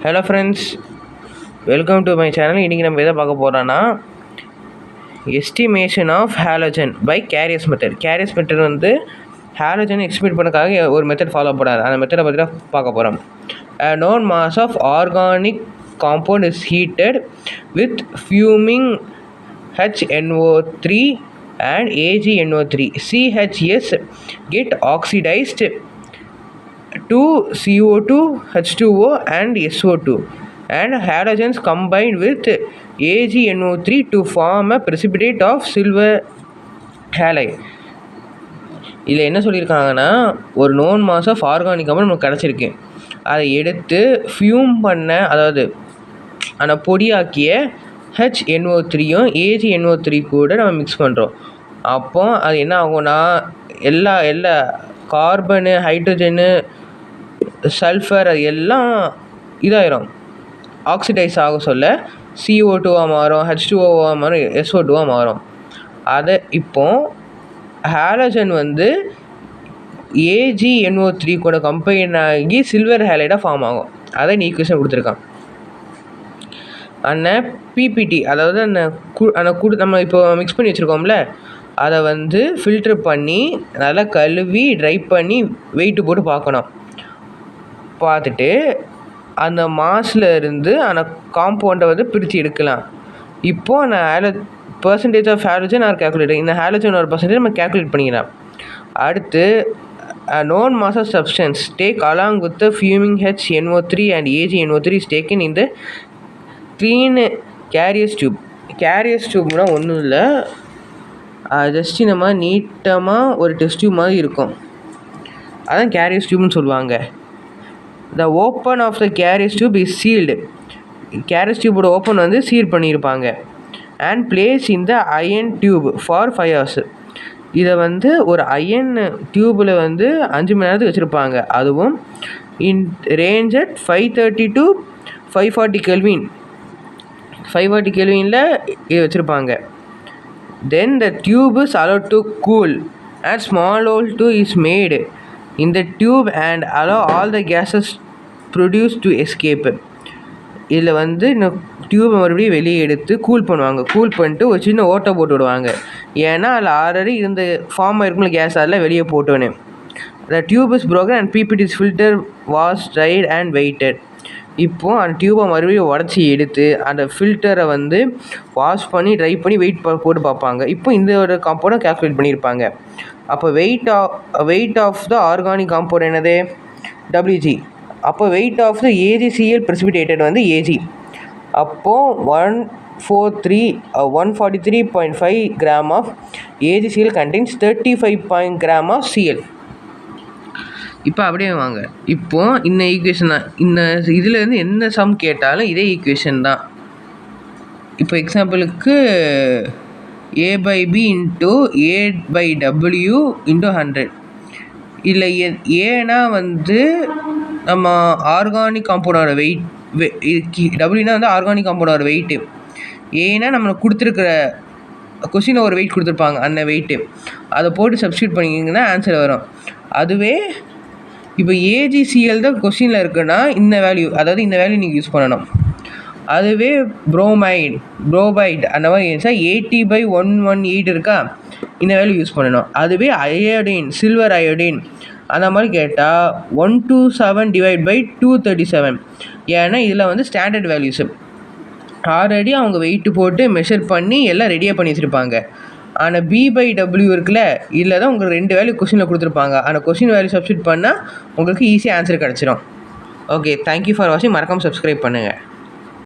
Hello friends, welcome to my channel. இன்றைக்கி நம்ம எதை பார்க்க போகிறோன்னா estimation of halogen by carius method. Carius method வந்து ஹாலோஜன் எஸ்டிமேட் பண்ணக்காக ஒரு மெத்தட் ஃபாலோ பண்ணாது. அந்த மெத்தடை பற்றி தான் பார்க்க போகிறோம். known mass of organic compound is heated with fuming HNO3 and AgNO3. CHS get oxidized to CO2, H2O and SO2, and halogens combined with AgNO3 to form a precipitate of silver halide. இதில் என்ன சொல்லியிருக்காங்கன்னா, ஒரு known mass of organic compound நமக்கு கிடச்சிருக்கு. அதை எடுத்து fume பண்ண, அதாவது அந்த பொடியாக்கிய HNO3யும் AgNO3 கூட நம்ம மிக்ஸ் பண்ணுறோம். அப்போ அது என்ன ஆகும்னா, எல்லா கார்பனு, ஹைட்ரஜனு, சல்ஃபர் அது எல்லாம் இதாயிரும், ஆக்சிடைஸ் ஆக சொல்ல CO2வாக மாறும், H2Oவாக மாறும், SO2வாக மாறும். அதை இப்போ ஹாலஜன் வந்து AgNO3 கூட கம்பைன் ஆகி சில்வர் ஹேலைடாக ஃபார்ம் ஆகும். அதை நீ ஈக்குவேஷன் கொடுத்துருக்கான். அந்த பிபிடி, அதாவது நம்ம இப்போ மிக்ஸ் பண்ணி வச்சுருக்கோம்ல, அதை வந்து ஃபில்ட்ரு பண்ணி நல்லா கழுவி ட்ரை பண்ணி வெயிட்டு போட்டு பார்க்கணும். பார்த்துட்டு அந்த மாஸில் இருந்து அந்த காம்பவுண்டை வந்து பிரித்து எடுக்கலாம். இப்போது அந்த percentage of halogen are calculate, இந்த ஹாலோஜன் ஒரு பர்சன்டேஜ் நம்ம கேல்குலேட் பண்ணிக்கலாம். அடுத்து known mass of substance take along with the fuming HNO3 and AgNO3 is taken in the clean carriers tube. carriers tubeனா ஒன்றும் இல்லை, ஜஸ்ட்டு நம்ம நீட்டமாக ஒரு டெஸ்ட் டியூப் மாதிரி இருக்கும், அதான் carriers tubeன்னு சொல்லுவாங்க. The open of the carriers tube is sealed. carriers tubeோட open வந்து சீல் பண்ணியிருப்பாங்க. and place in the iron tube for 5 hours. இதை வந்து ஒரு அயன் டியூப்பில் வந்து 5 மணி நேரத்துக்கு வச்சுருப்பாங்க. அதுவும் in range at 530 to 540 kelvin. 540 கெல்வினில் இதை வச்சுருப்பாங்க. Then the tube is allowed to cool and small hole too is made in the tube and allow all the gases produced to escape. இதில் வந்து இன்னும் டியூப்பை மறுபடியும் வெளியே எடுத்து கூல் பண்ணுவாங்க. கூல் பண்ணிட்டு ஒரு சின்ன ஓட்டை போட்டு விடுவாங்க. ஏன்னா அதில் ஆல்ரெடி இருந்த ஃபார்ம் ஆகிருக்குள்ள கேஸ் அதெல்லாம் வெளியே போட்டோன்னே. த tube is broken and PPT's filter was dried and weighted. இப்போது அந்த டியூப்பை மறுபடியும் உடச்சி எடுத்து அந்த ஃபில்டரை வந்து வாஷ் பண்ணி ட்ரை பண்ணி வெயிட் போட்டு பார்ப்பாங்க. இப்போ இந்த ஒரு காம்பவுண்டை கேல்குலேட் பண்ணியிருப்பாங்க. அப்போ weight of the organic compound என்னது? WG. அப்போ weight of the AgCl precipitated வந்து Ag. அப்போது 143.5 gram of AgCl contains 35 gram of Cl. இப்போ அப்படியே வாங்க, இப்போது இந்த ஈக்குவேஷன் தான். இந்த இதுலேருந்து என்ன சம் கேட்டாலும் இதே ஈக்குவேஷன் தான். இப்போ எக்ஸாம்பிளுக்கு A/B இன்ட்டு A/W இன்ட்டு 100. இல்லை ஏன்னா வந்து நம்ம ஆர்கானிக் காம்பவுண்டோட வெயிட், டபிள்யூனா வந்து ஆர்கானிக் காம்பவுண்டோட வெயிட்டு, ஏன்னா நம்மளுக்கு கொடுத்துருக்குற கொஸ்டினில் ஒரு வெயிட் கொடுத்துருப்பாங்க, அந்த வெயிட்டு அதை போட்டு சப்ஸ்டியூட் பண்ணிங்கன்னா ஆன்சர் வரும். அதுவே இப்போ AgCl தான் கொஸ்டினில் இருக்குன்னா இந்த வேல்யூ, அதாவது இந்த வேல்யூ நீங்கள் யூஸ் பண்ணணும். அதுவே ப்ரோமைட் அந்த மாதிரி இருந்துச்சா 80/118 இருக்கா, இந்த வேல்யூ யூஸ் பண்ணணும். அதுவே அயோடின், சில்வர் அயோடின் அந்த மாதிரி கேட்டால் 127/237. ஏன்னா இதில் வந்து ஸ்டாண்டர்ட் வேல்யூஸு ஆல்ரெடி அவங்க வெயிட்டு போட்டு மெஷர் பண்ணி எல்லாம் ரெடியாக பண்ணி வச்சுருப்பாங்க. ஆனால் B/W இருக்குல்ல, இதில் தான் உங்களுக்கு 2 வேல்யூ கொஸ்டினில் கொடுத்துருப்பாங்க. ஆனால் கொஸ்டின் வேல்யூ சப்ஸ்டியூட் பண்ணால் உங்களுக்கு ஈஸியாக ஆன்சர் கிடச்சிரும். ஓகே, தேங்க்யூ ஃபார் வாட்சிங். மறக்காமல் சப்ஸ்கிரைப் பண்ணுங்கள்.